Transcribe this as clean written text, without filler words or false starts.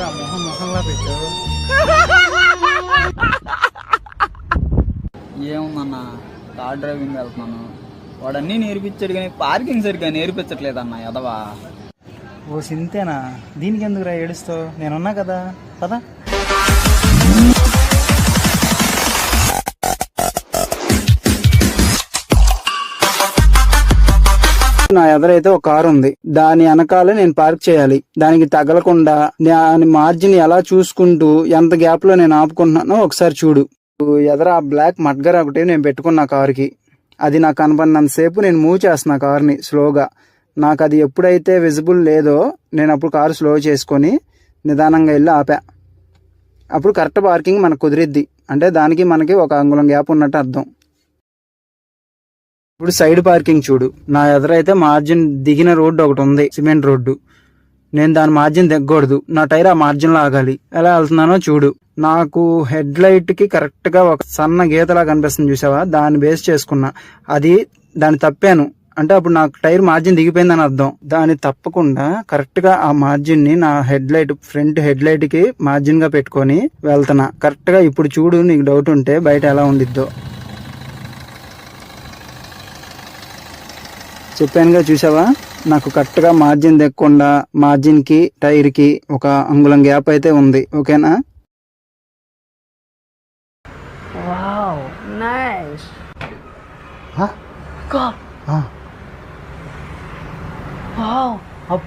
ఏంట్రా మొహంలా పెట్టావు? ఏముందన్న, car driving వెళ్తున్నాను. వాడు అన్నీ నేర్పించాడు కానీ పార్కింగ్ సరిగ్గా నేర్పించట్లేదన్న ఎదవా. ఓ సింతేనా? దీనికి ఎందుకురా ఏడుస్తావు? నేనున్నా కదా, పదా. నా ఎదురైతే ఒక కారు ఉంది. దాని వెనకాల నేను పార్క్ చేయాలి. దానికి తగలకుండా దాని మార్జిన్ ఎలా చూసుకుంటూ ఎంత గ్యాప్ లో నేను ఆపుకుంటున్నానో ఒకసారి చూడు. ఎదర ఆ బ్లాక్ మడ్గర్ ఒకటి నేను పెట్టుకున్న కారుకి, అది నాకు కనపడినంత సేపు నేను మూవ్ చేస్తున్నా కార్ని స్లోగా. నాకు అది ఎప్పుడైతే విజిబుల్ లేదో నేను అప్పుడు కారు స్లో చేసుకొని నిదానంగా వెళ్ళి ఆపా. అప్పుడు కరెక్ట్ పార్కింగ్ మనకు కుదిరిద్ది. అంటే దానికి మనకి 1 అంగుళం గ్యాప్ ఉన్నట్టు అర్థం. ఇప్పుడు సైడ్ పార్కింగ్ చూడు. నా ఎదురైతే మార్జిన్ దిగిన రోడ్డు ఒకటి ఉంది, సిమెంట్ రోడ్డు. నేను దాని మార్జిన్ దిగకూడదు. నా టైర్ ఆ మార్జిన్ లో ఆగాలి. ఎలా వెళ్తున్నానో చూడు. నాకు హెడ్ లైట్ కి కరెక్ట్ గా ఒక సన్న గీతలా కనిపిస్తుంది, చూసావా? దాన్ని బేస్ చేసుకున్నా. దాన్ని తప్పాను అంటే అప్పుడు నాకు టైర్ మార్జిన్ దిగిపోయిందని అర్థం. దాన్ని తప్పకుండా కరెక్ట్ గా ఆ మార్జిన్ ని నా head light, front head light కి మార్జిన్ గా పెట్టుకొని వెళ్తున్నా. కరెక్ట్ గా ఇప్పుడు చూడు. నీకు డౌట్ ఉంటే బయట ఎలా ఉండిద్దో చెప్పానుగా, చూసావా? నాకు కరెక్ట్ గా మార్జిన్ దిగకుండా మార్జిన్ కి టైర్ కి 1 అంగుళం గ్యాప్ అయితే ఉంది. ఓకేనా? Wow, nice. Huh? God. Huh? Wow. Up.